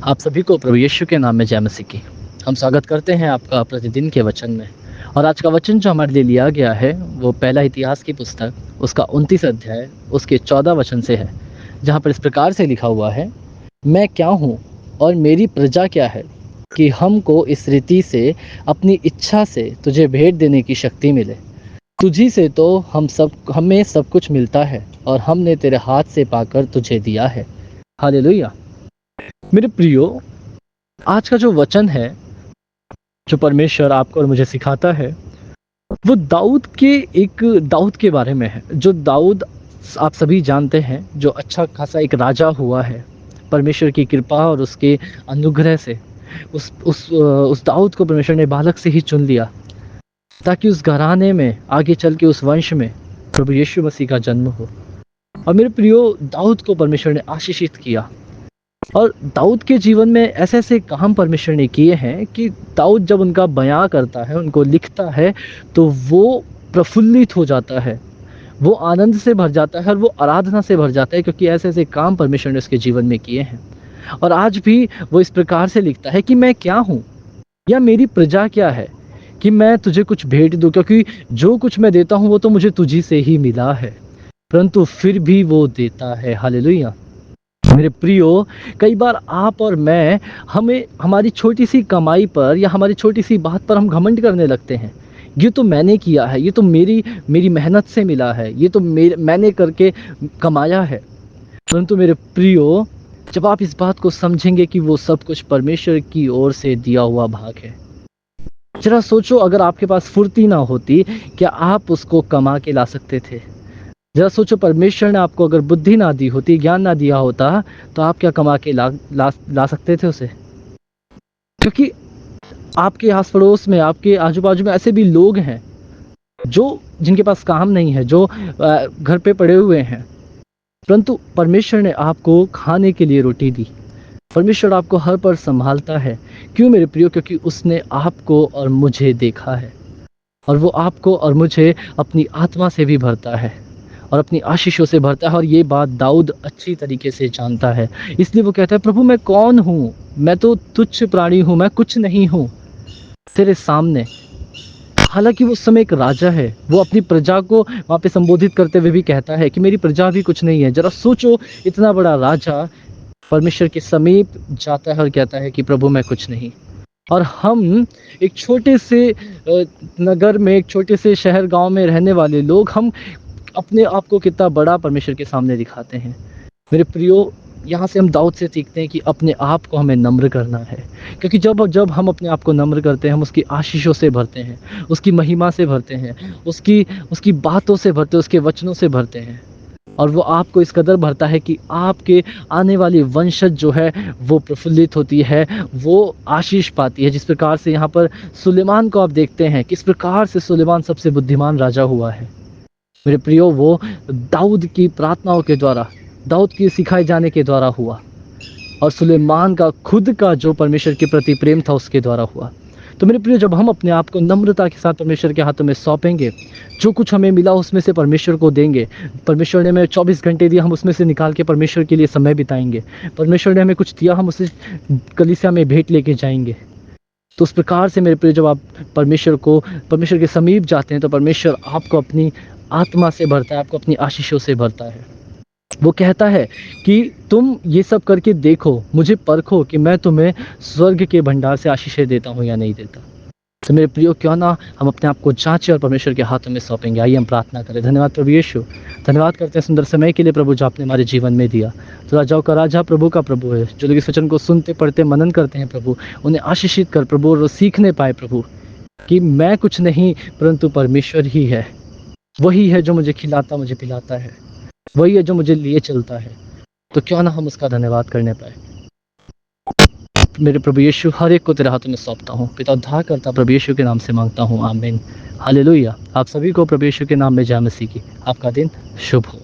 आप सभी को प्रभु यीशु के नाम में जय मसीह की। हम स्वागत करते हैं आपका प्रतिदिन के वचन में। और आज का वचन जो हमारे लिए लिया गया है वो पहला इतिहास की पुस्तक उसका 29 अध्याय उसके 14 वचन से है, जहाँ पर इस प्रकार से लिखा हुआ है, मैं क्या हूँ और मेरी प्रजा क्या है कि हमको इस रीति से अपनी इच्छा से तुझे भेंट देने की शक्ति मिले। तुझी से तो हमें सब कुछ मिलता है और हमने तेरे हाथ से पाकर तुझे दिया है। हालेलुया। मेरे प्रियो, आज का जो वचन है जो परमेश्वर आपको और मुझे सिखाता है वो दाऊद के बारे में है। जो दाऊद आप सभी जानते हैं, जो अच्छा खासा एक राजा हुआ है परमेश्वर की कृपा और उसके अनुग्रह से। उस दाऊद को परमेश्वर ने बालक से ही चुन लिया ताकि उस घराने में आगे चल के उस वंश में प्रभु यीशु मसीह का जन्म हो। और मेरे प्रियो, दाऊद को परमेश्वर ने आशीषित किया और दाऊद के जीवन में ऐसे ऐसे काम परमेश्वर ने किए हैं कि दाऊद जब उनका बयां करता है, उनको लिखता है, तो वो प्रफुल्लित हो जाता है, वो आनंद से भर जाता है और वो आराधना से भर जाता है, क्योंकि ऐसे ऐसे काम परमेश्वर ने उसके जीवन में किए हैं। और आज भी वो इस प्रकार से लिखता है कि मैं क्या हूँ या मेरी प्रजा क्या है कि मैं तुझे कुछ भेंट दूँ, क्योंकि जो कुछ मैं देता हूँ वो तो मुझे तुझी से ही मिला है, परंतु फिर भी वो देता है। हालेलुया। मेरे प्रियो, कई बार आप और मैं हमें हमारी छोटी सी कमाई पर या हमारी छोटी सी बात पर हम घमंड करने लगते हैं। ये तो मैंने किया है, ये तो मेरी मेरी मेहनत से मिला है, ये तो मैंने करके कमाया है। परंतु मेरे प्रियो, जब आप इस बात को समझेंगे कि वो सब कुछ परमेश्वर की ओर से दिया हुआ भाग है। जरा सोचो, अगर आपके पास फुर्ती ना होती, क्या आप उसको कमा के ला सकते थे? जरा सोचो, परमेश्वर ने आपको अगर बुद्धि ना दी होती, ज्ञान ना दिया होता, तो आप क्या कमा के ला सकते थे उसे? क्योंकि आपके आस पड़ोस में, आपके आजू बाजू में ऐसे भी लोग हैं जिनके पास काम नहीं है, जो घर पे पड़े हुए हैं, परंतु परमेश्वर ने आपको खाने के लिए रोटी दी। परमेश्वर आपको हर पल संभालता है। क्यों मेरे प्रियो? क्योंकि उसने आपको और मुझे देखा है और वो आपको और मुझे अपनी आत्मा से भी भरता है और अपनी आशीषों से भरता है। और ये बात दाऊद अच्छी तरीके से जानता है, इसलिए वो कहता है, प्रभु मैं कौन हूँ? मैं तो तुच्छ प्राणी हूँ, मैं कुछ नहीं हूँ तेरे सामने। हालांकि वो उस समय एक राजा है, वो अपनी प्रजा को वहाँ पे संबोधित करते हुए भी कहता है कि मेरी प्रजा भी कुछ नहीं है। जरा सोचो, इतना बड़ा राजा परमेश्वर के समीप जाता है और कहता है कि प्रभु मैं कुछ नहीं। और हम एक छोटे से नगर में, एक छोटे से शहर गांव में रहने वाले लोग, हम अपने आप को कितना बड़ा परमेश्वर के सामने दिखाते हैं। मेरे प्रियो, यहाँ से हम दाऊद से सीखते हैं कि अपने आप को हमें नम्र करना है, क्योंकि जब जब हम अपने आप को नम्र करते हैं, हम उसकी आशीषों से भरते हैं, उसकी महिमा से भरते हैं, उसकी बातों से भरते हैं, उसके वचनों से भरते हैं। और वो आपको इस कदर भरता है कि आपके आने वाली वंशज जो है वो प्रफुल्लित होती है, वो आशीष पाती है। जिस प्रकार से यहाँ पर सुलेमान को आप देखते हैं, किस प्रकार से सुलेमान सबसे बुद्धिमान राजा हुआ है। मेरे प्रियो, वो दाऊद की प्रार्थनाओं के द्वारा, दाऊद के सिखाए जाने के द्वारा हुआ, और सुलेमान का खुद का जो परमेश्वर के प्रति प्रेम था उसके द्वारा हुआ। तो मेरे प्रियो, जब हम अपने आप को नम्रता के साथ परमेश्वर के हाथों में सौंपेंगे, जो कुछ हमें मिला उसमें से परमेश्वर को देंगे। परमेश्वर ने हमें 24 घंटे दिया, हम उसमें से निकाल के परमेश्वर के लिए समय बिताएंगे। परमेश्वर ने हमें कुछ दिया, हम उसे कलीसिया में भेंट लेके जाएंगे। तो उस प्रकार से मेरे प्रिय, जब आप परमेश्वर के समीप जाते हैं, तो परमेश्वर आपको अपनी आत्मा से भरता है, आपको अपनी आशीषों से भरता है। वो कहता है कि तुम ये सब करके देखो, मुझे परखो कि मैं तुम्हें स्वर्ग के भंडार से आशीषें देता हूँ या नहीं देता। तो मेरे प्रियो, क्यों ना हम अपने आप को जांचें और परमेश्वर के हाथों में सौंपेंगे। आइए हम प्रार्थना करें। धन्यवाद प्रभु यीशु, धन्यवाद करते हैं सुंदर समय के लिए प्रभु, जो आपने हमारे जीवन में दिया। तो राजाओं का राजा, प्रभु का प्रभु है। जो लोग इस वचन को सुनते, पढ़ते, मनन करते हैं प्रभु, उन्हें आशीषित कर प्रभु, और वो सीखने पाए प्रभु कि मैं कुछ नहीं परंतु परमेश्वर ही है। वही है जो मुझे खिलाता, मुझे पिलाता है, वही है जो मुझे लिए चलता है। तो क्यों ना हम उसका धन्यवाद करने पाए। मेरे प्रभु यीशु, हर एक को तेरे हाथों में सौंपता हूँ। पिता उद्धार करता प्रभु यीशु के नाम से मांगता हूँ, आमीन। हालेलुया। आप सभी को प्रभु यीशु के नाम में जय मसीह की। आपका दिन शुभ हो।